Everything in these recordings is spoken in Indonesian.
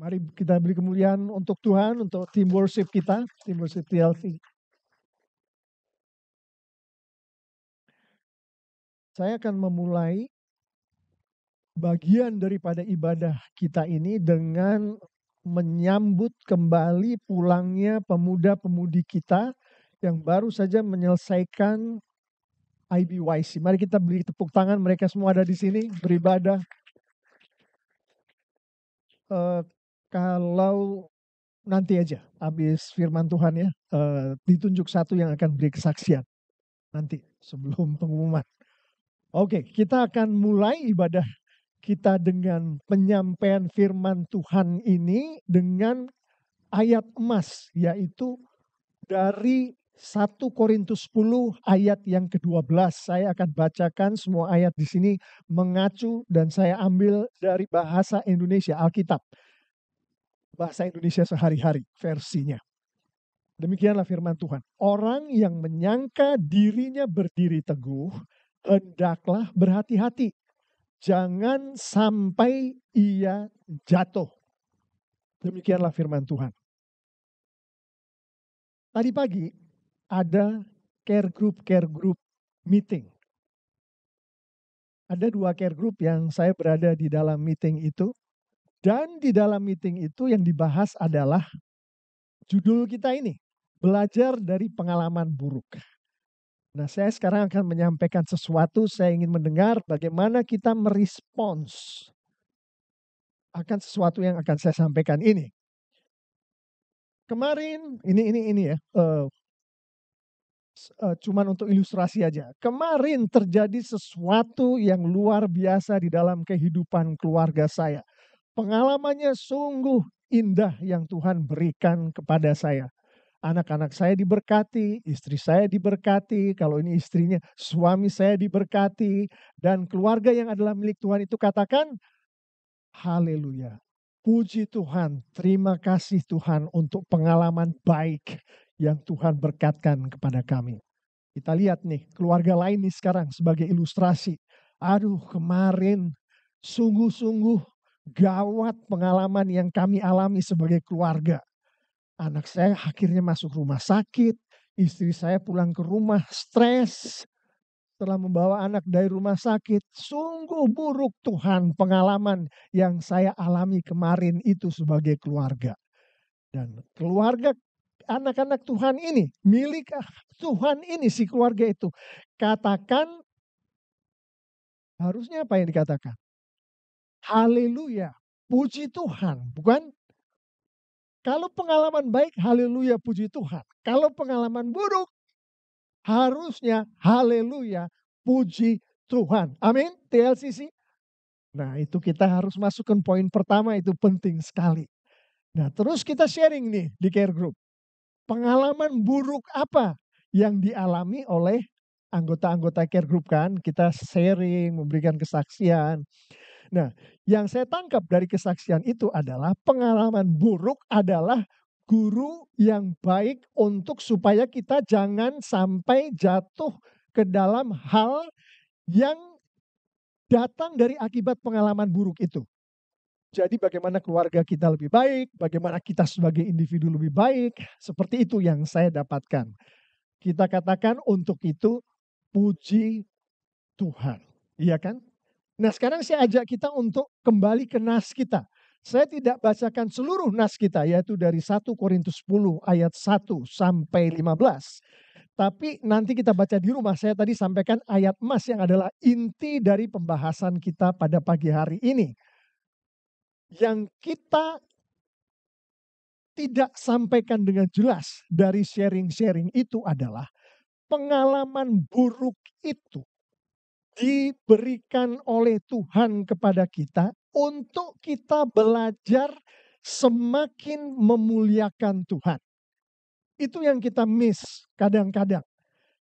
Mari kita beri kemuliaan untuk Tuhan, untuk tim worship kita, tim worship TLC. Saya akan memulai bagian daripada ibadah kita ini dengan menyambut kembali pulangnya pemuda-pemudi kita yang baru saja menyelesaikan IBYC. Mari kita beri tepuk tangan, mereka semua ada di sini beribadah. Kalau nanti aja habis firman Tuhan ya, ditunjuk satu yang akan beri kesaksian nanti sebelum pengumuman. Oke, kita akan mulai ibadah kita dengan penyampaian firman Tuhan ini dengan ayat emas, yaitu dari 1 Korintus 10 ayat yang ke-12. Saya akan bacakan semua ayat di sini mengacu dan saya ambil dari bahasa Indonesia, Alkitab. Bahasa Indonesia sehari-hari versinya. Demikianlah firman Tuhan. Orang yang menyangka dirinya berdiri teguh, hendaklah berhati-hati. Jangan sampai ia jatuh. Demikianlah firman Tuhan. Tadi pagi ada care group meeting. Ada 2 care group yang saya berada di dalam meeting itu. Dan di dalam meeting itu yang dibahas adalah judul kita ini, belajar dari pengalaman buruk. Nah, saya sekarang akan menyampaikan sesuatu, saya ingin mendengar bagaimana kita merespons akan sesuatu yang akan saya sampaikan ini. Kemarin, ini ya, cuman untuk ilustrasi aja. Kemarin terjadi sesuatu yang luar biasa di dalam kehidupan keluarga saya. Pengalamannya sungguh indah yang Tuhan berikan kepada saya. Anak-anak saya diberkati, istri saya diberkati, kalau ini istrinya, suami saya diberkati, dan keluarga yang adalah milik Tuhan itu katakan, haleluya. Puji Tuhan, terima kasih Tuhan untuk pengalaman baik yang Tuhan berkatkan kepada kami. Kita lihat nih, keluarga lain nih sekarang sebagai ilustrasi. Aduh, kemarin sungguh-sungguh gawat pengalaman yang kami alami sebagai keluarga. Anak saya akhirnya masuk rumah sakit, istri saya pulang ke rumah stres setelah membawa anak dari rumah sakit. Sungguh buruk Tuhan pengalaman yang saya alami kemarin itu sebagai keluarga. Dan keluarga anak-anak Tuhan ini, milik Tuhan ini si keluarga itu. Katakan, harusnya apa yang dikatakan? Haleluya, puji Tuhan, bukan? Kalau pengalaman baik, haleluya, puji Tuhan. Kalau pengalaman buruk, harusnya haleluya, puji Tuhan. Amin, TLCC. Nah, itu kita harus masukkan poin pertama, itu penting sekali. Nah, terus kita sharing nih di care group. Pengalaman buruk apa yang dialami oleh anggota-anggota care group kan? Kita sharing, memberikan kesaksian. Nah, yang saya tangkap dari kesaksian itu adalah pengalaman buruk adalah guru yang baik untuk supaya kita jangan sampai jatuh ke dalam hal yang datang dari akibat pengalaman buruk itu. Jadi bagaimana keluarga kita lebih baik, bagaimana kita sebagai individu lebih baik, seperti itu yang saya dapatkan. Kita katakan untuk itu puji Tuhan, iya kan? Nah, sekarang saya ajak kita untuk kembali ke nas kita. Saya tidak bacakan seluruh nas kita, yaitu dari 1 Korintus 10 ayat 1 sampai 15. Tapi nanti kita baca di rumah. Saya tadi sampaikan ayat emas yang adalah inti dari pembahasan kita pada pagi hari ini. Yang kita tidak sampaikan dengan jelas dari sharing-sharing itu adalah pengalaman buruk itu diberikan oleh Tuhan kepada kita untuk kita belajar semakin memuliakan Tuhan. Itu yang kita miss kadang-kadang.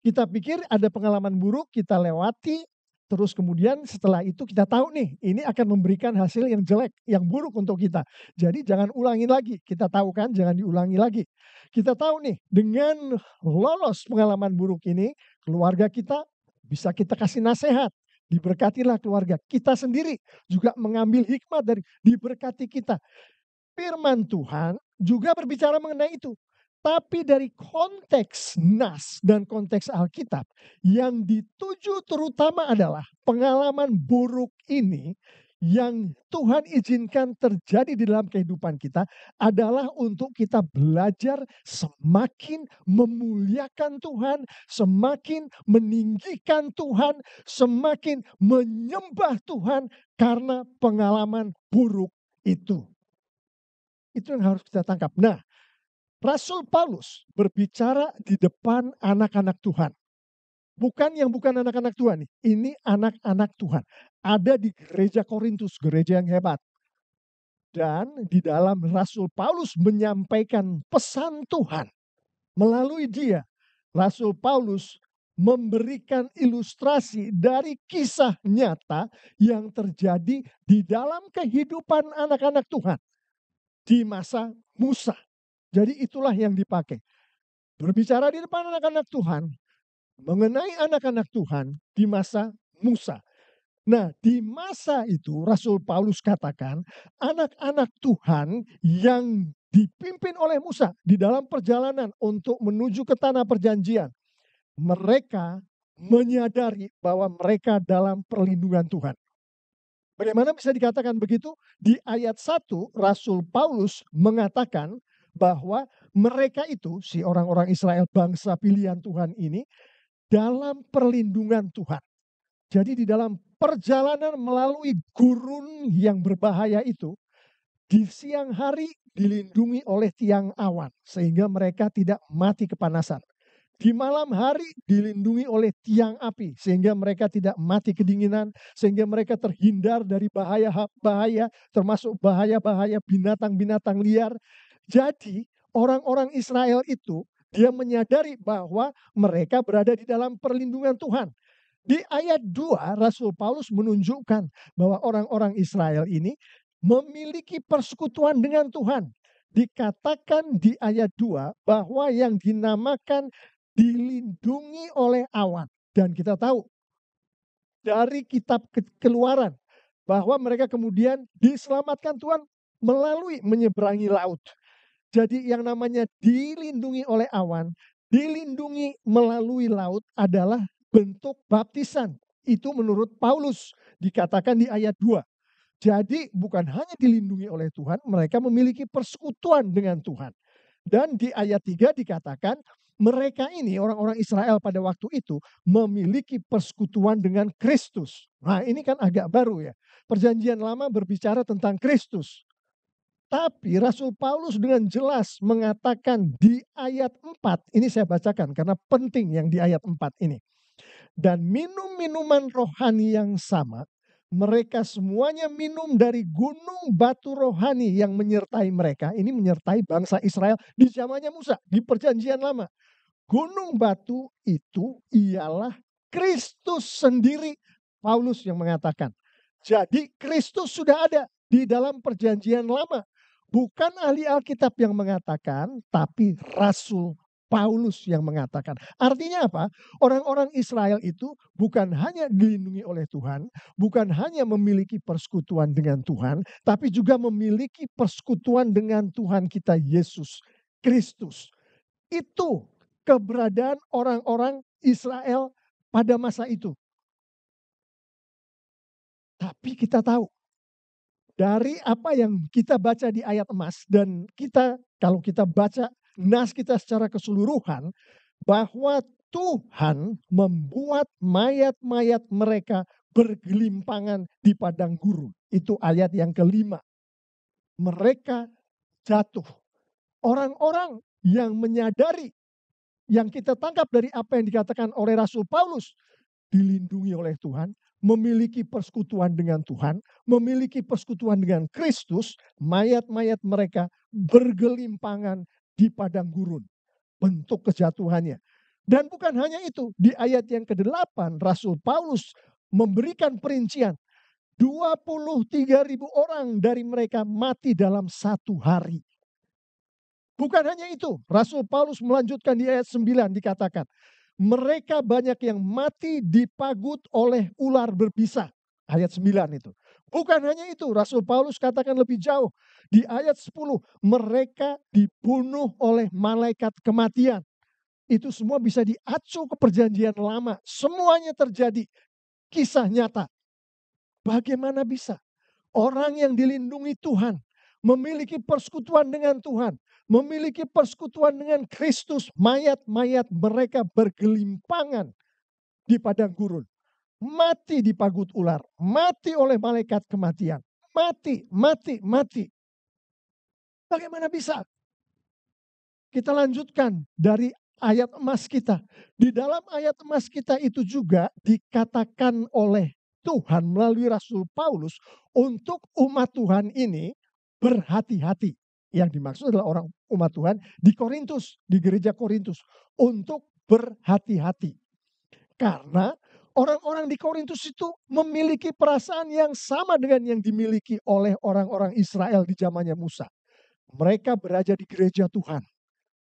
Kita pikir ada pengalaman buruk, kita lewati, terus kemudian setelah itu kita tahu nih, ini akan memberikan hasil yang jelek, yang buruk untuk kita. Jadi jangan ulangi lagi, kita tahu kan, jangan diulangi lagi. Kita tahu nih, dengan lolos pengalaman buruk ini, keluarga kita bisa kita kasih nasihat, diberkatilah keluarga. Kita sendiri juga mengambil hikmat dari diberkati kita. firman Tuhan juga berbicara mengenai itu. Tapi dari konteks nas dan konteks Alkitab, yang dituju terutama adalah pengalaman buruk ini yang Tuhan izinkan terjadi di dalam kehidupan kita adalah untuk kita belajar semakin memuliakan Tuhan, semakin meninggikan Tuhan, semakin menyembah Tuhan karena pengalaman buruk itu. Itu yang harus kita tangkap. Nah, Rasul Paulus berbicara di depan anak-anak Tuhan. Bukan anak-anak Tuhan. Ini anak-anak Tuhan. Ada di gereja Korintus, gereja yang hebat. Dan di dalam Rasul Paulus menyampaikan pesan Tuhan. Melalui dia, Rasul Paulus memberikan ilustrasi dari kisah nyata yang terjadi di dalam kehidupan anak-anak Tuhan di masa Musa. Jadi itulah yang dipakai. Berbicara di depan anak-anak Tuhan, mengenai anak-anak Tuhan di masa Musa. Nah, di masa itu Rasul Paulus katakan, anak-anak Tuhan yang dipimpin oleh Musa di dalam perjalanan untuk menuju ke tanah perjanjian, mereka menyadari bahwa mereka dalam perlindungan Tuhan. Bagaimana bisa dikatakan begitu? Di ayat 1, Rasul Paulus mengatakan bahwa mereka itu, si orang-orang Israel, bangsa pilihan Tuhan ini, dalam perlindungan Tuhan. Jadi di dalam perjalanan melalui gurun yang berbahaya itu, di siang hari dilindungi oleh tiang awan, sehingga mereka tidak mati kepanasan. Di malam hari dilindungi oleh tiang api, sehingga mereka tidak mati kedinginan, sehingga mereka terhindar dari bahaya-bahaya, termasuk bahaya-bahaya binatang-binatang liar. Jadi orang-orang Israel itu, dia menyadari bahwa mereka berada di dalam perlindungan Tuhan. Di ayat 2, Rasul Paulus menunjukkan bahwa orang-orang Israel ini memiliki persekutuan dengan Tuhan. Dikatakan di ayat 2 bahwa yang dinamakan dilindungi oleh awan. Dan kita tahu dari kitab Keluaran bahwa mereka kemudian diselamatkan Tuhan melalui menyeberangi laut. Jadi yang namanya dilindungi oleh awan, dilindungi melalui laut adalah bentuk baptisan. Itu menurut Paulus dikatakan di ayat 2. Jadi bukan hanya dilindungi oleh Tuhan, mereka memiliki persekutuan dengan Tuhan. Dan di ayat 3 dikatakan mereka ini, orang-orang Israel pada waktu itu, memiliki persekutuan dengan Kristus. Nah, ini kan agak baru ya. Perjanjian Lama berbicara tentang Kristus. Tapi Rasul Paulus dengan jelas mengatakan di ayat 4, ini saya bacakan karena penting yang di ayat 4 ini. Dan minum minuman rohani yang sama, mereka semuanya minum dari gunung batu rohani yang menyertai mereka. Ini menyertai bangsa Israel di zamannya Musa, di perjanjian lama. Gunung batu itu ialah Kristus sendiri, Paulus yang mengatakan. Jadi Kristus sudah ada di dalam perjanjian lama. Bukan ahli Alkitab yang mengatakan, tapi Rasul Paulus yang mengatakan. Artinya apa? Orang-orang Israel itu bukan hanya dilindungi oleh Tuhan, bukan hanya memiliki persekutuan dengan Tuhan, tapi juga memiliki persekutuan dengan Tuhan kita Yesus Kristus. Itu keberadaan orang-orang Israel pada masa itu. Tapi kita tahu dari apa yang kita baca di ayat emas, dan kita kalau kita baca nas kita secara keseluruhan, bahwa Tuhan membuat mayat-mayat mereka bergelimpangan di padang gurun. Itu ayat yang kelima. Mereka jatuh. Orang-orang yang menyadari, yang kita tangkap dari apa yang dikatakan oleh Rasul Paulus, dilindungi oleh Tuhan, memiliki persekutuan dengan Tuhan, memiliki persekutuan dengan Kristus, mayat-mayat mereka bergelimpangan di padang gurun. Bentuk kejatuhannya. Dan bukan hanya itu, di ayat yang ke-8 Rasul Paulus memberikan perincian. 23.000 orang dari mereka mati dalam satu hari. Bukan hanya itu, Rasul Paulus melanjutkan di ayat 9 dikatakan, mereka banyak yang mati dipagut oleh ular berbisa. Ayat 9 itu. Bukan hanya itu, Rasul Paulus katakan lebih jauh. Di ayat 10, mereka dibunuh oleh malaikat kematian. Itu semua bisa diacu ke perjanjian lama. Semuanya terjadi. Kisah nyata. Bagaimana bisa orang yang dilindungi Tuhan, memiliki persekutuan dengan Tuhan, memiliki persekutuan dengan Kristus, mayat-mayat mereka bergelimpangan di padang gurun, mati di pagut ular, mati oleh malaikat kematian, mati, mati, mati. Bagaimana bisa? Kita lanjutkan dari ayat emas kita. Di dalam ayat emas kita itu juga dikatakan oleh Tuhan melalui Rasul Paulus untuk umat Tuhan ini berhati-hati. Yang dimaksud adalah orang umat Tuhan di Korintus, di gereja Korintus, untuk berhati-hati. Karena orang-orang di Korintus itu memiliki perasaan yang sama dengan yang dimiliki oleh orang-orang Israel di zamannya Musa. Mereka berada di gereja Tuhan,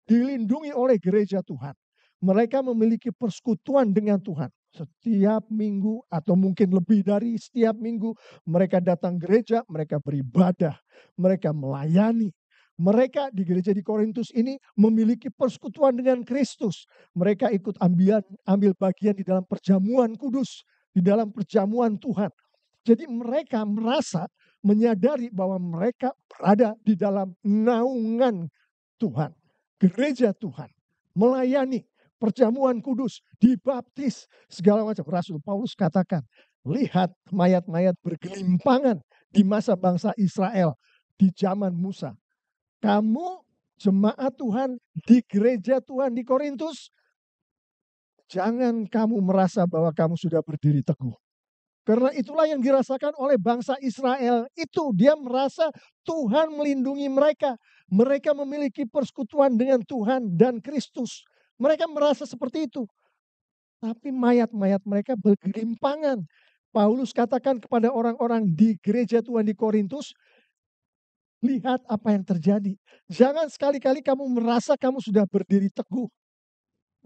dilindungi oleh gereja Tuhan. Mereka memiliki persekutuan dengan Tuhan. Setiap minggu atau mungkin lebih dari setiap minggu mereka datang gereja, mereka beribadah, mereka melayani. Mereka di gereja di Korintus ini memiliki persekutuan dengan Kristus. Mereka ikut ambil bagian di dalam perjamuan kudus, di dalam perjamuan Tuhan. Jadi mereka merasa menyadari bahwa mereka berada di dalam naungan Tuhan. Gereja Tuhan, melayani, perjamuan kudus, dibaptis, segala macam. Rasul Paulus katakan, lihat mayat-mayat bergelimpangan di masa bangsa Israel di zaman Musa. Kamu jemaat Tuhan di gereja Tuhan di Korintus, jangan kamu merasa bahwa kamu sudah berdiri teguh. Karena itulah yang dirasakan oleh bangsa Israel itu. Dia merasa Tuhan melindungi mereka. Mereka memiliki persekutuan dengan Tuhan dan Kristus. Mereka merasa seperti itu. Tapi mayat-mayat mereka bergelimpangan. Paulus katakan kepada orang-orang di gereja Tuhan di Korintus, lihat apa yang terjadi. Jangan sekali-kali kamu merasa kamu sudah berdiri teguh.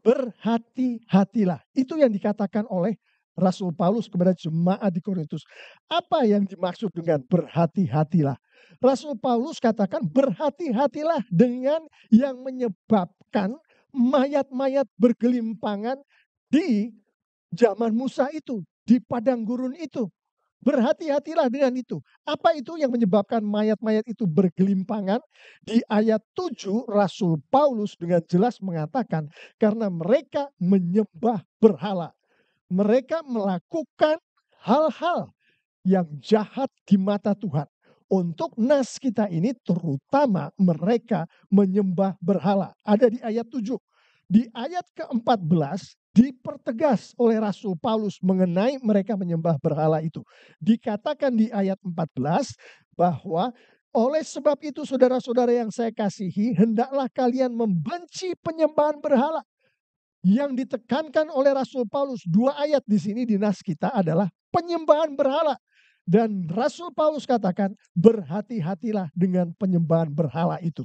Berhati-hatilah. Itu yang dikatakan oleh Rasul Paulus kepada jemaat di Korintus. Apa yang dimaksud dengan berhati-hatilah? Rasul Paulus katakan berhati-hatilah dengan yang menyebabkan mayat-mayat bergelimpangan di zaman Musa itu, di padang gurun itu. Berhati-hatilah dengan itu. Apa itu yang menyebabkan mayat-mayat itu bergelimpangan? Di ayat 7 Rasul Paulus dengan jelas mengatakan karena mereka menyembah berhala. Mereka melakukan hal-hal yang jahat di mata Tuhan. Untuk nas kita ini terutama mereka menyembah berhala. Ada di ayat 7. Di ayat ke-14 dipertegas oleh Rasul Paulus mengenai mereka menyembah berhala itu. Dikatakan di ayat 14 bahwa oleh sebab itu saudara-saudara yang saya kasihi, hendaklah kalian membenci penyembahan berhala. Yang ditekankan oleh Rasul Paulus, 2 ayat di sini di nas kita adalah penyembahan berhala. Dan Rasul Paulus katakan berhati-hatilah dengan penyembahan berhala itu.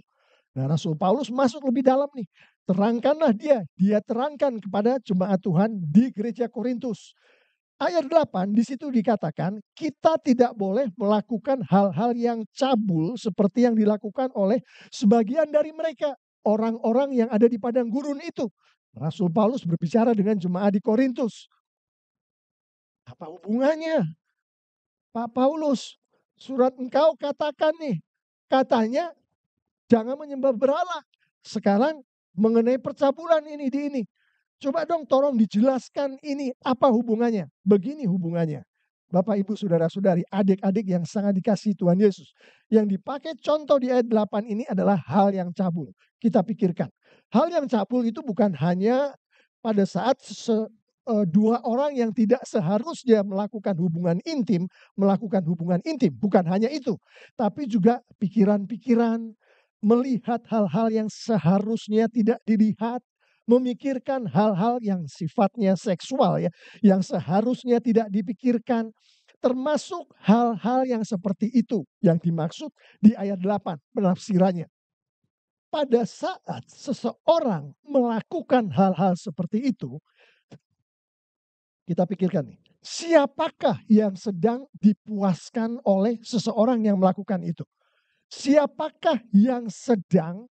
Nah, Rasul Paulus masuk lebih dalam nih. Terangkanlah dia terangkan kepada jemaat Tuhan di gereja Korintus. Ayat 8 di situ dikatakan kita tidak boleh melakukan hal-hal yang cabul seperti yang dilakukan oleh sebagian dari mereka. Orang-orang yang ada di padang gurun itu. Rasul Paulus berbicara dengan jemaat di Korintus. Apa hubungannya? Pak Paulus, surat engkau katakan nih, katanya jangan menyembah berhala. Sekarang mengenai percabulan ini. Coba dong tolong dijelaskan ini apa hubungannya. Begini hubungannya. Bapak, Ibu, Saudara-saudari, adik-adik yang sangat dikasihi Tuhan Yesus. Yang dipakai contoh di ayat 8 ini adalah hal yang cabul. Kita pikirkan. Hal yang cabul itu bukan hanya pada saat dua orang yang tidak seharusnya melakukan hubungan intim. Bukan hanya itu. Tapi juga pikiran-pikiran, melihat hal-hal yang seharusnya tidak dilihat, memikirkan hal-hal yang sifatnya seksual ya, yang seharusnya tidak dipikirkan, termasuk hal-hal yang seperti itu yang dimaksud di ayat 8 penafsirannya. Pada saat seseorang melakukan hal-hal seperti itu, kita pikirkan nih, Siapakah yang sedang dipuaskan oleh seseorang yang melakukan itu? Siapakah yang sedang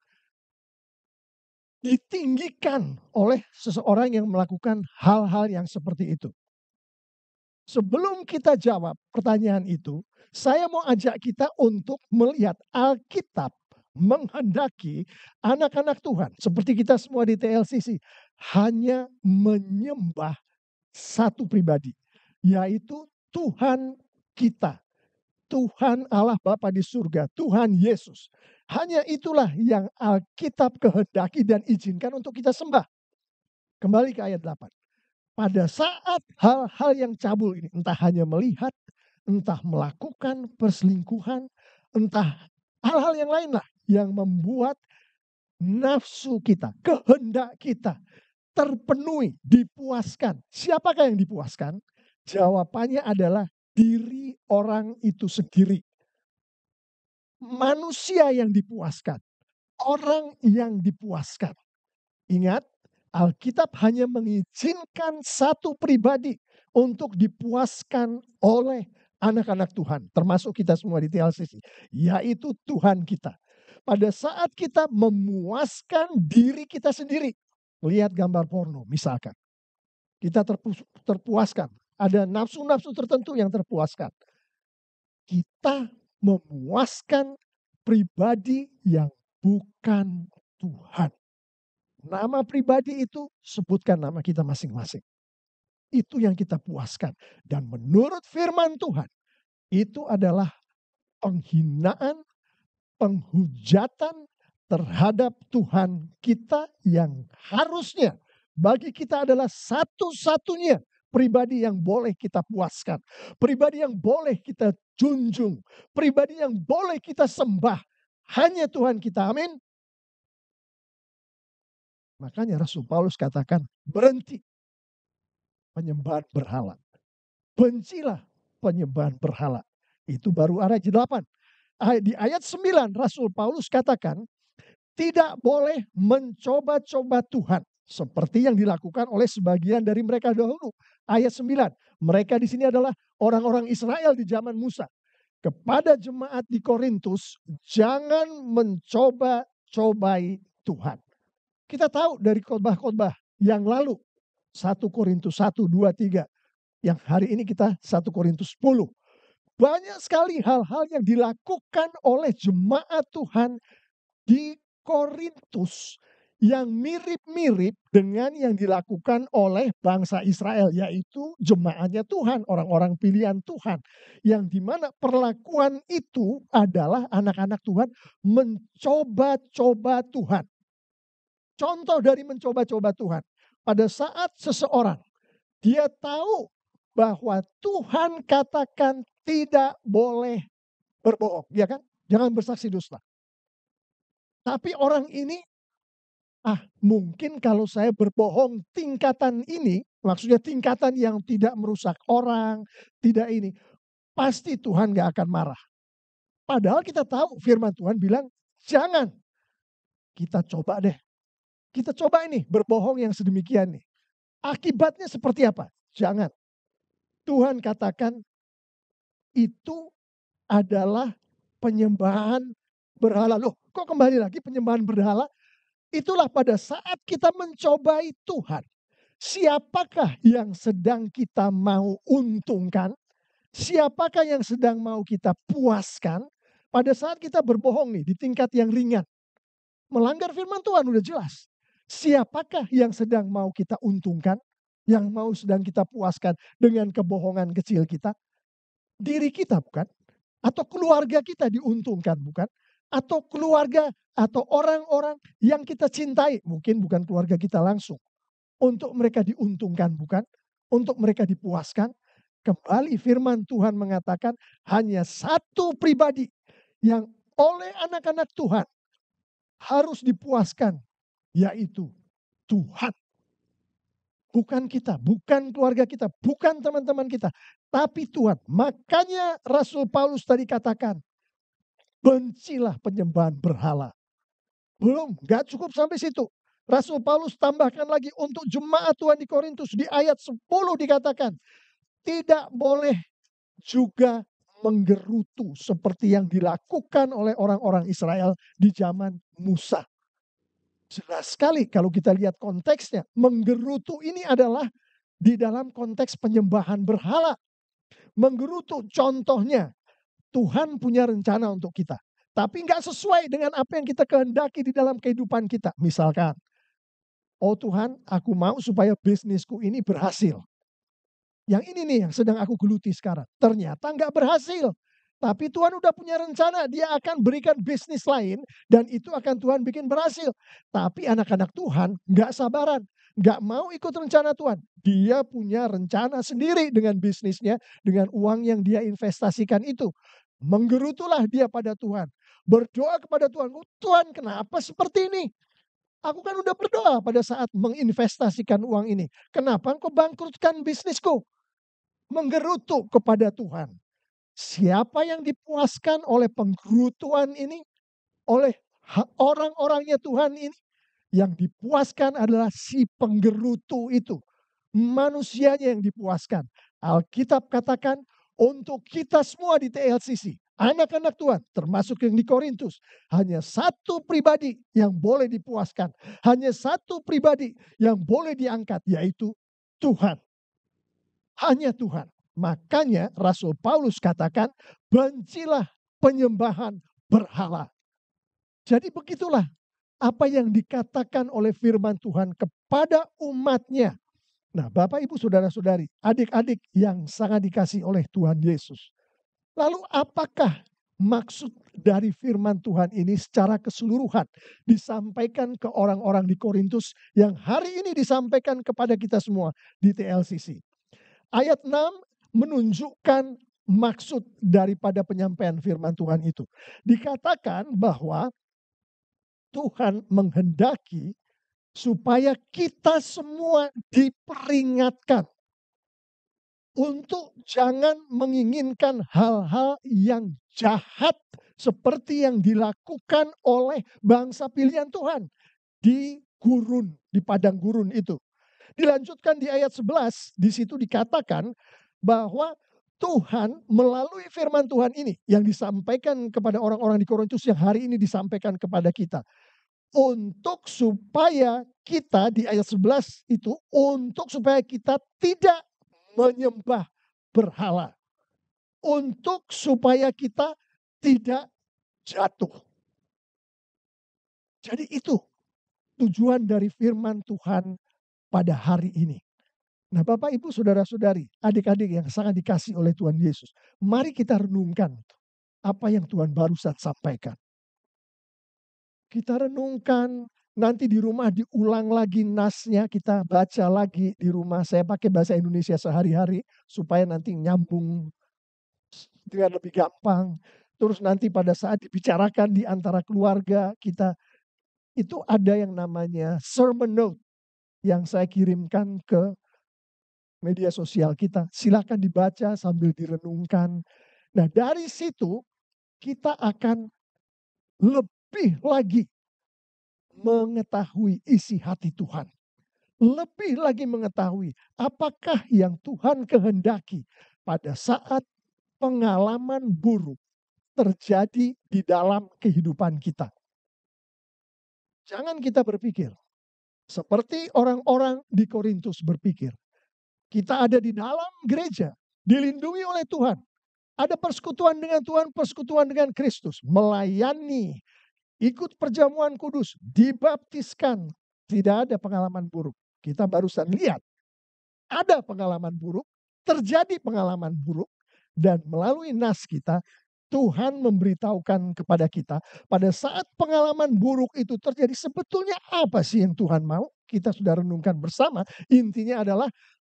ditinggikan oleh seseorang yang melakukan hal-hal yang seperti itu? Sebelum kita jawab pertanyaan itu, saya mau ajak kita untuk melihat Alkitab menghendaki anak-anak Tuhan, seperti kita semua di TLCC, hanya menyembah satu pribadi, yaitu Tuhan kita, Tuhan Allah Bapa di surga, Tuhan Yesus. Hanya itulah yang Alkitab kehendaki dan izinkan untuk kita sembah. Kembali ke ayat 8. Pada saat hal-hal yang cabul ini, entah hanya melihat, entah melakukan perselingkuhan, entah hal-hal yang lain lah yang membuat nafsu kita, kehendak kita terpenuhi, dipuaskan. Siapakah yang dipuaskan? Jawabannya adalah diri orang itu sendiri. Manusia yang dipuaskan, orang yang dipuaskan. Ingat, Alkitab hanya mengizinkan satu pribadi untuk dipuaskan oleh anak-anak Tuhan, termasuk kita semua di TLCC, yaitu Tuhan kita. Pada saat kita memuaskan diri kita sendiri, lihat gambar porno misalkan, kita terpuaskan, ada nafsu-nafsu tertentu yang terpuaskan. Kita memuaskan pribadi yang bukan Tuhan. Nama pribadi itu sebutkan nama kita masing-masing. Itu yang kita puaskan. Dan menurut firman Tuhan, itu adalah penghinaan, penghujatan terhadap Tuhan kita yang harusnya bagi kita adalah satu-satunya pribadi yang boleh kita puaskan. Pribadi yang boleh kita junjung. Pribadi yang boleh kita sembah. Hanya Tuhan kita, amin. Makanya Rasul Paulus katakan, berhenti penyembahan berhala. Bencilah penyembahan berhala. Itu baru ayat 8. Di ayat 9 Rasul Paulus katakan, tidak boleh mencoba-coba Tuhan. Seperti yang dilakukan oleh sebagian dari mereka dahulu. Ayat 9. Mereka di sini adalah orang-orang Israel di zaman Musa. Kepada jemaat di Korintus, jangan mencoba-cobai Tuhan. Kita tahu dari khotbah-khotbah yang lalu, 1 Korintus 1, 2, 3. Yang hari ini kita 1 Korintus 10. Banyak sekali hal-hal yang dilakukan oleh jemaat Tuhan di Korintus yang mirip-mirip dengan yang dilakukan oleh bangsa Israel, yaitu jemaatnya Tuhan, orang-orang pilihan Tuhan. Yang dimana perlakuan itu adalah anak-anak Tuhan mencoba-coba Tuhan. Contoh dari mencoba-coba Tuhan. Pada saat seseorang, dia tahu bahwa Tuhan katakan tidak boleh berbohong. Ya kan? Jangan bersaksi dusta. Tapi orang ini, mungkin kalau saya berbohong tingkatan ini, maksudnya tingkatan yang tidak merusak orang, tidak ini, pasti Tuhan gak akan marah. Padahal kita tahu firman Tuhan bilang, jangan. Kita coba deh. Kita coba ini berbohong yang sedemikian nih. Akibatnya seperti apa? Jangan. Tuhan katakan itu adalah penyembahan berhala. Loh, kok kembali lagi penyembahan berhala? Itulah pada saat kita mencobai Tuhan. Siapakah yang sedang kita mau untungkan? Siapakah yang sedang mau kita puaskan? Pada saat kita berbohong nih di tingkat yang ringan. Melanggar firman Tuhan udah jelas. Siapakah yang sedang mau kita untungkan? Yang mau sedang kita puaskan dengan kebohongan kecil kita? Diri kita bukan? Atau keluarga kita diuntungkan bukan? Atau keluarga atau orang-orang yang kita cintai, mungkin bukan keluarga kita langsung. Untuk mereka diuntungkan bukan? Untuk mereka dipuaskan? Kembali firman Tuhan mengatakan hanya satu pribadi yang oleh anak-anak Tuhan harus dipuaskan, yaitu Tuhan. Bukan kita, bukan keluarga kita, bukan teman-teman kita, tapi Tuhan. Makanya Rasul Paulus tadi katakan, bencilah penyembahan berhala. Belum, gak cukup sampai situ. Rasul Paulus tambahkan lagi untuk jemaat Tuhan di Korintus, di ayat 10 dikatakan, tidak boleh juga menggerutu seperti yang dilakukan oleh orang-orang Israel di zaman Musa. Jelas sekali kalau kita lihat konteksnya, menggerutu ini adalah di dalam konteks penyembahan berhala. Menggerutu contohnya, Tuhan punya rencana untuk kita. Tapi nggak sesuai dengan apa yang kita kehendaki di dalam kehidupan kita. Misalkan, oh Tuhan, aku mau supaya bisnisku ini berhasil. Yang ini nih yang sedang aku geluti sekarang. Ternyata nggak berhasil. Tapi Tuhan udah punya rencana, dia akan berikan bisnis lain dan itu akan Tuhan bikin berhasil. Tapi anak-anak Tuhan nggak sabaran, nggak mau ikut rencana Tuhan. Dia punya rencana sendiri dengan bisnisnya, dengan uang yang dia investasikan itu. Menggerutulah dia pada Tuhan. Berdoa kepada Tuhan, oh, Tuhan kenapa seperti ini? Aku kan udah berdoa pada saat menginvestasikan uang ini. Kenapa engkau bangkrutkan bisnisku? Menggerutu kepada Tuhan. Siapa yang dipuaskan oleh penggerutuan ini? Oleh orang-orangnya Tuhan ini? Yang dipuaskan adalah si penggerutu itu. Manusianya yang dipuaskan. Alkitab katakan untuk kita semua di TLCC, anak-anak Tuhan, termasuk yang di Korintus, hanya satu pribadi yang boleh dipuaskan. Hanya satu pribadi yang boleh diangkat, yaitu Tuhan. Hanya Tuhan. Makanya Rasul Paulus katakan, bencilah penyembahan berhala. Jadi begitulah apa yang dikatakan oleh firman Tuhan kepada umatnya. Nah, Bapak, Ibu, Saudara-saudari, adik-adik yang sangat dikasih oleh Tuhan Yesus. Lalu apakah maksud dari firman Tuhan ini secara keseluruhan disampaikan ke orang-orang di Korintus yang hari ini disampaikan kepada kita semua di TLCC? Ayat 6 menunjukkan maksud daripada penyampaian firman Tuhan itu. Dikatakan bahwa Tuhan menghendaki supaya kita semua diperingatkan untuk jangan menginginkan hal-hal yang jahat seperti yang dilakukan oleh bangsa pilihan Tuhan di gurun, di padang gurun itu. Dilanjutkan di ayat 11, di situ dikatakan bahwa Tuhan melalui firman Tuhan ini yang disampaikan kepada orang-orang di Korintus yang hari ini disampaikan kepada kita. Untuk supaya kita di ayat 11 itu, untuk supaya kita tidak menyembah berhala. Untuk supaya kita tidak jatuh. Jadi itu tujuan dari firman Tuhan pada hari ini. Nah, Bapak, Ibu, Saudara-saudari, adik-adik yang sangat dikasih oleh Tuhan Yesus, mari kita renungkan apa yang Tuhan barusan sampaikan. Kita renungkan, nanti di rumah diulang lagi nasnya, kita baca lagi di rumah. Saya pakai bahasa Indonesia sehari-hari supaya nanti nyambung dengan lebih gampang. Terus nanti pada saat dibicarakan di antara keluarga kita, itu ada yang namanya sermon note yang saya kirimkan ke media sosial kita. Silakan dibaca sambil direnungkan. Nah, dari situ kita akan lebih lagi mengetahui isi hati Tuhan. Lebih lagi mengetahui apakah yang Tuhan kehendaki pada saat pengalaman buruk terjadi di dalam kehidupan kita. Jangan kita berpikir seperti orang-orang di Korintus berpikir. Kita ada di dalam gereja, dilindungi oleh Tuhan. Ada persekutuan dengan Tuhan, persekutuan dengan Kristus. Melayani, ikut perjamuan kudus, dibaptiskan. Tidak ada pengalaman buruk. Kita barusan lihat, ada pengalaman buruk, terjadi pengalaman buruk. Dan melalui nas kita, Tuhan memberitahukan kepada kita, pada saat pengalaman buruk itu terjadi, sebetulnya apa sih yang Tuhan mau? Kita sudah renungkan bersama, intinya adalah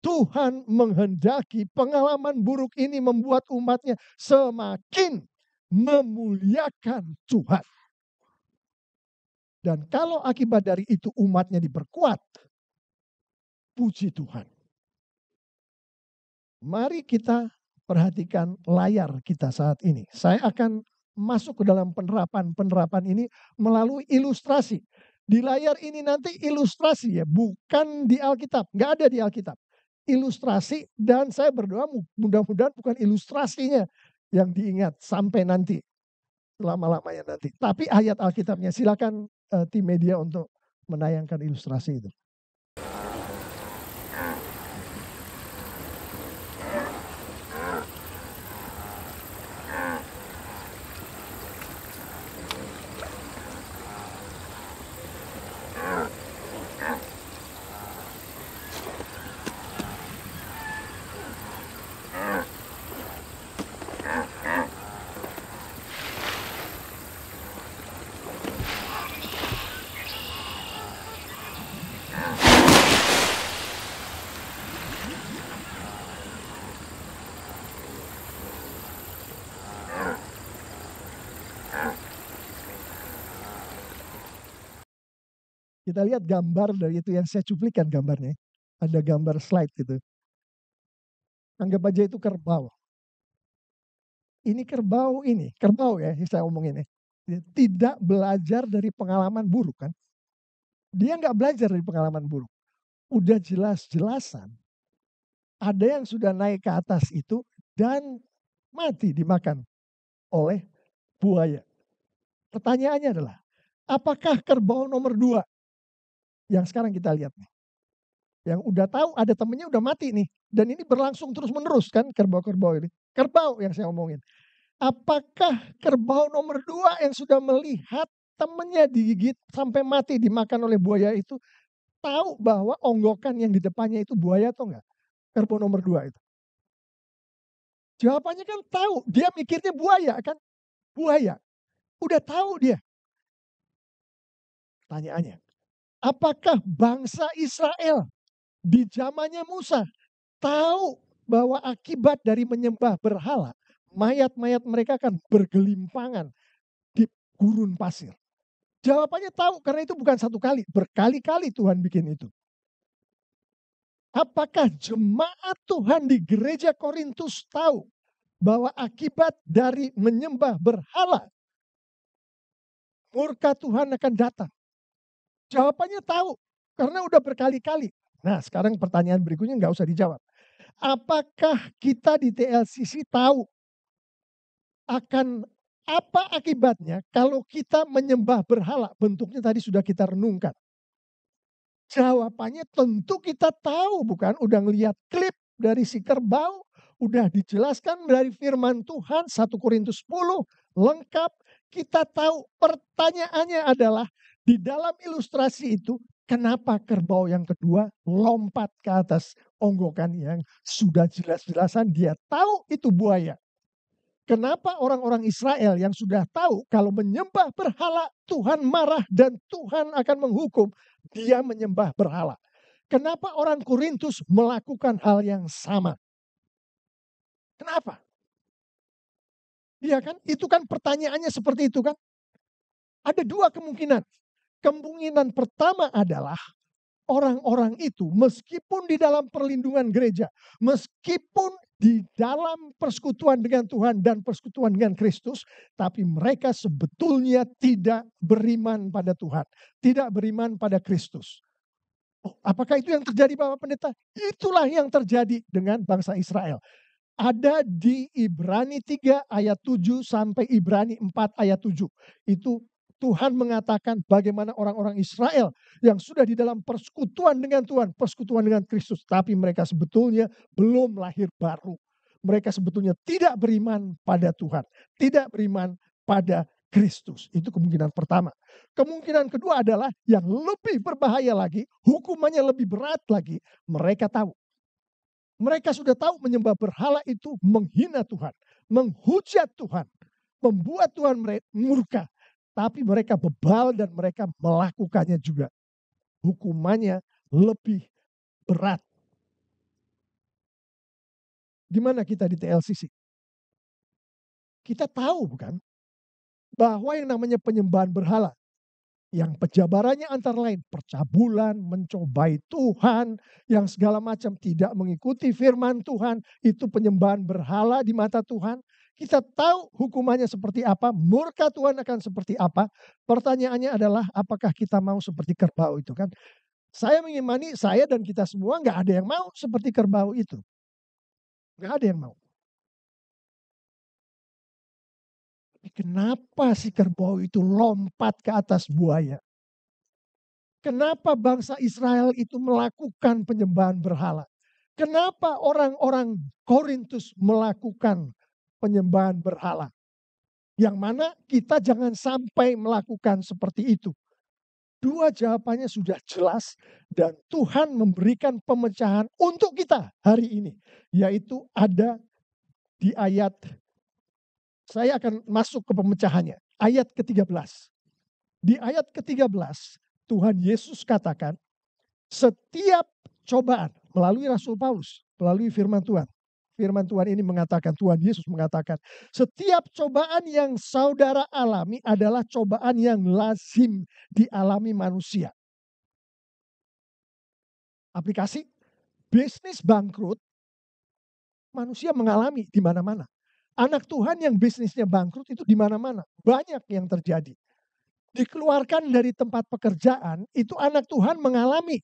Tuhan menghendaki pengalaman buruk ini membuat umatnya semakin memuliakan Tuhan. Dan kalau akibat dari itu umatnya diperkuat, puji Tuhan. Mari kita perhatikan layar kita saat ini. Saya akan masuk ke dalam penerapan ini melalui ilustrasi. Di layar ini nanti ilustrasi ya, bukan di Alkitab. Nggak ada di Alkitab. ilustrasi dan saya berdoa mudah-mudahan bukan ilustrasinya yang diingat sampai nanti, selama-lamanya nanti. Tapi ayat Alkitabnya, silakan tim media untuk menayangkan ilustrasi itu. Kita lihat gambar dari itu yang saya cuplikan gambarnya. Ada gambar slide gitu. Anggap aja itu kerbau. Ini kerbau ya yang saya omongin ya. Dia tidak belajar dari pengalaman buruk kan. Dia nggak belajar dari pengalaman buruk. Udah jelas-jelasan ada yang sudah naik ke atas itu dan mati dimakan oleh buaya. Pertanyaannya adalah, apakah kerbau nomor 2 yang sekarang kita lihat nih? Yang udah tahu ada temennya udah mati nih. Dan ini berlangsung terus-menerus kan kerbau-kerbau ini. Kerbau yang saya omongin. Apakah kerbau nomor 2 yang sudah melihat temennya digigit sampai mati dimakan oleh buaya itu tahu bahwa onggokan yang di depannya itu buaya atau enggak? Kerbau nomor 2 itu. Jawabannya kan tahu, dia mikirnya buaya kan? Buaya. Udah tahu dia. Pertanyaannya, apakah bangsa Israel di zamannya Musa tahu bahwa akibat dari menyembah berhala, mayat-mayat mereka akan bergelimpangan di gurun pasir? Jawabannya tahu, karena itu bukan satu kali, berkali-kali Tuhan bikin itu. Apakah jemaat Tuhan di gereja Korintus tahu bahwa akibat dari menyembah berhala, murka Tuhan akan datang? Jawabannya tahu, karena udah berkali-kali. Nah, sekarang pertanyaan berikutnya nggak usah dijawab. Apakah kita di TLCC tahu akan apa akibatnya kalau kita menyembah berhala? Bentuknya tadi sudah kita renungkan. Jawabannya tentu kita tahu, bukan? Udah ngelihat klip dari si kerbau, udah dijelaskan dari firman Tuhan 1 Korintus 10, lengkap. Kita tahu, pertanyaannya adalah di dalam ilustrasi itu kenapa kerbau yang kedua lompat ke atas onggokan yang sudah jelas-jelasan dia tahu itu buaya. Kenapa orang-orang Israel yang sudah tahu kalau menyembah berhala Tuhan marah dan Tuhan akan menghukum, dia menyembah berhala. Kenapa orang Korintus melakukan hal yang sama? Kenapa? Iya kan? Itu kan pertanyaannya seperti itu kan? Ada dua kemungkinan. Kemungkinan pertama adalah orang-orang itu meskipun di dalam perlindungan gereja, meskipun di dalam persekutuan dengan Tuhan dan persekutuan dengan Kristus, tapi mereka sebetulnya tidak beriman pada Tuhan, tidak beriman pada Kristus. Oh, apakah itu yang terjadi Bapak Pendeta? Itulah yang terjadi dengan bangsa Israel. Ada di Ibrani 3 ayat 7 sampai Ibrani 4 ayat 7. Itu Tuhan mengatakan bagaimana orang-orang Israel yang sudah di dalam persekutuan dengan Tuhan, persekutuan dengan Kristus, tapi mereka sebetulnya belum lahir baru. Mereka sebetulnya tidak beriman pada Tuhan, tidak beriman pada Kristus. Itu kemungkinan pertama. Kemungkinan kedua adalah yang lebih berbahaya lagi, hukumannya lebih berat lagi. Mereka tahu. Mereka sudah tahu menyembah berhala itu menghina Tuhan, menghujat Tuhan, membuat Tuhan murka. Tapi mereka bebal dan mereka melakukannya juga. Hukumannya lebih berat. Gimana kita di TLCC? Kita tahu bukan bahwa yang namanya penyembahan berhala, yang pejabarannya antara lain percabulan, mencobai Tuhan, yang segala macam tidak mengikuti firman Tuhan, itu penyembahan berhala di mata Tuhan. Kita tahu hukumannya seperti apa, murka Tuhan akan seperti apa. Pertanyaannya adalah apakah kita mau seperti kerbau itu kan? Saya mengimani saya dan kita semua nggak ada yang mau seperti kerbau itu. Nggak ada yang mau. Tapi kenapa si kerbau itu lompat ke atas buaya? Kenapa bangsa Israel itu melakukan penyembahan berhala? Kenapa orang-orang Korintus melakukan penyembahan berhala? Yang mana kita jangan sampai melakukan seperti itu. Dua jawabannya sudah jelas dan Tuhan memberikan pemecahan untuk kita hari ini. Yaitu ada di ayat, saya akan masuk ke pemecahannya. Ayat ke-13. Di ayat ke-13 Tuhan Yesus katakan, setiap cobaan melalui Rasul Paulus, melalui firman Tuhan. Firman Tuhan ini mengatakan, Tuhan Yesus mengatakan, setiap cobaan yang saudara alami adalah cobaan yang lazim dialami manusia. Aplikasi, bisnis bangkrut, manusia mengalami di mana-mana. Anak Tuhan yang bisnisnya bangkrut itu di mana-mana. Banyak yang terjadi. Dikeluarkan dari tempat pekerjaan, itu anak Tuhan mengalami.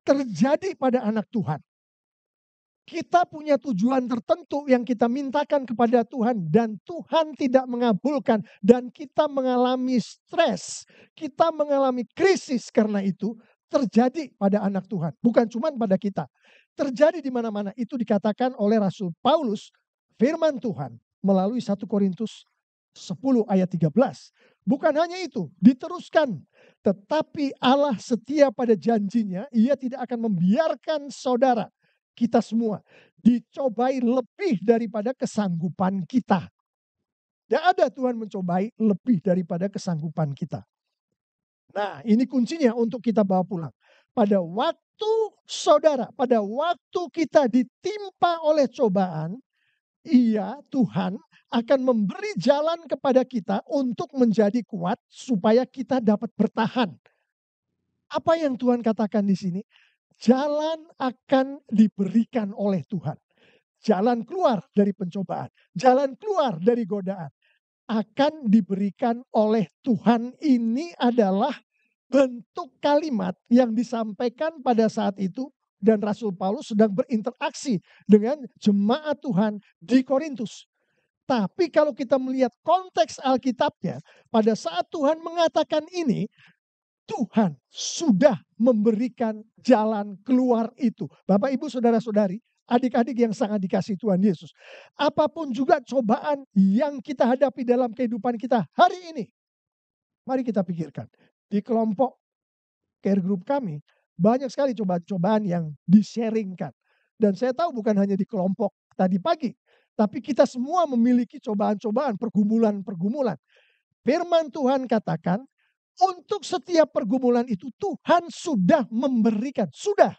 Terjadi pada anak Tuhan. Kita punya tujuan tertentu yang kita mintakan kepada Tuhan dan Tuhan tidak mengabulkan dan kita mengalami stres, kita mengalami krisis karena itu terjadi pada anak Tuhan, bukan cuma pada kita. Terjadi di mana-mana, itu dikatakan oleh Rasul Paulus, firman Tuhan melalui 1 Korintus 10 ayat 13. Bukan hanya itu, diteruskan. Tetapi Allah setia pada janjinya, ia tidak akan membiarkan saudara, kita semua, dicobai lebih daripada kesanggupan kita. Tidak ada Tuhan mencobai lebih daripada kesanggupan kita. Nah, ini kuncinya untuk kita bawa pulang. Pada waktu saudara, pada waktu kita ditimpa oleh cobaan, Ia, Tuhan, akan memberi jalan kepada kita untuk menjadi kuat supaya kita dapat bertahan. Apa yang Tuhan katakan di sini? Jalan akan diberikan oleh Tuhan. Jalan keluar dari pencobaan, jalan keluar dari godaan akan diberikan oleh Tuhan. Ini adalah bentuk kalimat yang disampaikan pada saat itu dan Rasul Paulus sedang berinteraksi dengan jemaat Tuhan di Korintus. Tapi kalau kita melihat konteks Alkitabnya, pada saat Tuhan mengatakan ini, Tuhan sudah memberikan jalan keluar itu. Bapak, Ibu, Saudara-saudari, adik-adik yang sangat dikasihi Tuhan Yesus. Apapun juga cobaan yang kita hadapi dalam kehidupan kita hari ini. Mari kita pikirkan. Di kelompok care group kami, banyak sekali cobaan-cobaan yang di-sharingkan. Dan saya tahu bukan hanya di kelompok tadi pagi. Tapi kita semua memiliki cobaan-cobaan, pergumulan-pergumulan. Firman Tuhan katakan, untuk setiap pergumulan itu Tuhan sudah memberikan, sudah,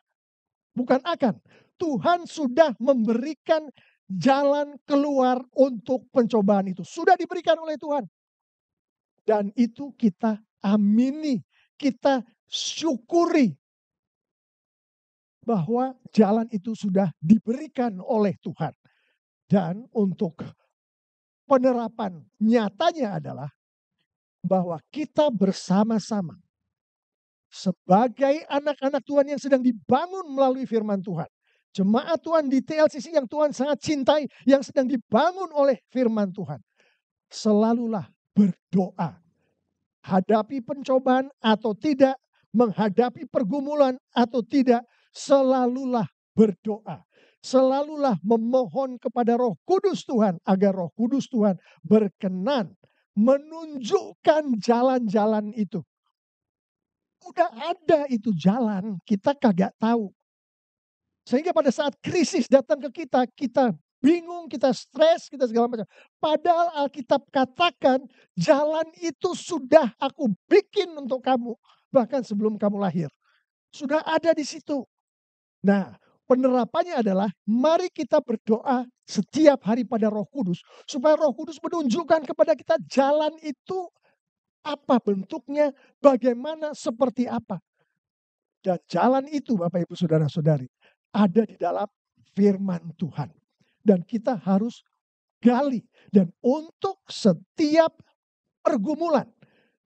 bukan akan. Tuhan sudah memberikan jalan keluar untuk pencobaan itu. Sudah diberikan oleh Tuhan. Dan itu kita amini, kita syukuri bahwa jalan itu sudah diberikan oleh Tuhan. Dan untuk penerapan nyatanya adalah bahwa kita bersama-sama sebagai anak-anak Tuhan yang sedang dibangun melalui firman Tuhan. Jemaat Tuhan di TLCC yang Tuhan sangat cintai, yang sedang dibangun oleh firman Tuhan. Selalulah berdoa. Hadapi pencobaan atau tidak, menghadapi pergumulan atau tidak, selalulah berdoa. Selalulah memohon kepada Roh Kudus Tuhan agar Roh Kudus Tuhan berkenan menunjukkan jalan-jalan itu. Udah ada itu jalan, kita kagak tahu. Sehingga pada saat krisis datang ke kita, kita bingung, kita stres, kita segala macam. Padahal Alkitab katakan jalan itu sudah aku bikin untuk kamu. Bahkan sebelum kamu lahir. Sudah ada di situ. Nah, penerapannya adalah mari kita berdoa setiap hari pada Roh Kudus. Supaya Roh Kudus menunjukkan kepada kita jalan itu apa bentuknya, bagaimana, seperti apa. Dan jalan itu Bapak Ibu Saudara-saudari ada di dalam firman Tuhan. Dan kita harus gali. Dan untuk setiap pergumulan,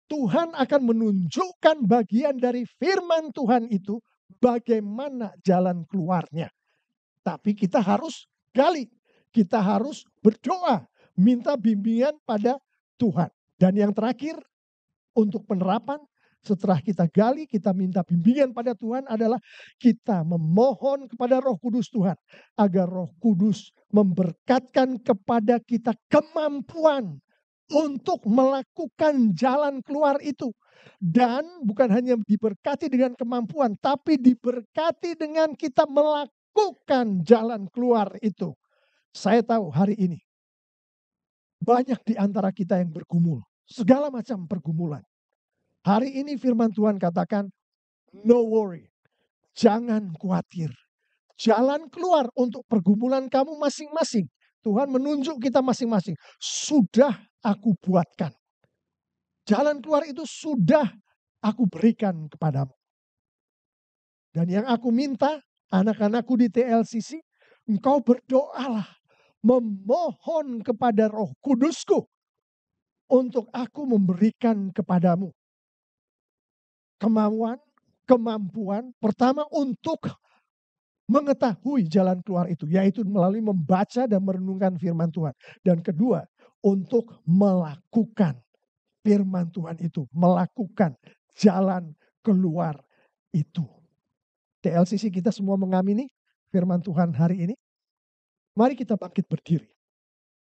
Tuhan akan menunjukkan bagian dari firman Tuhan itu bagaimana jalan keluarnya. Tapi kita harus gali, kita harus berdoa, minta bimbingan pada Tuhan. Dan yang terakhir, untuk penerapan, setelah kita gali, kita minta bimbingan pada Tuhan adalah kita memohon kepada Roh Kudus Tuhan agar Roh Kudus memberkatkan kepada kita kemampuan untuk melakukan jalan keluar itu. Dan bukan hanya diberkati dengan kemampuan, tapi diberkati dengan kita melakukan jalan keluar itu. Saya tahu hari ini banyak di antara kita yang bergumul, segala macam pergumulan. Hari ini firman Tuhan katakan, no worry, jangan khawatir. Jalan keluar untuk pergumulan kamu masing-masing. Tuhan menunjuk kita masing-masing. Sudah aku buatkan. Jalan keluar itu sudah aku berikan kepadamu. Dan yang aku minta, anak-anakku di TLCC, engkau berdoalah, memohon kepada Roh Kudusku untuk aku memberikan kepadamu kemampuan pertama untuk mengetahui jalan keluar itu, yaitu melalui membaca dan merenungkan firman Tuhan. Dan kedua, untuk melakukan firman Tuhan itu, melakukan jalan keluar itu. TLCC kita semua mengamini firman Tuhan hari ini. Mari kita bangkit berdiri.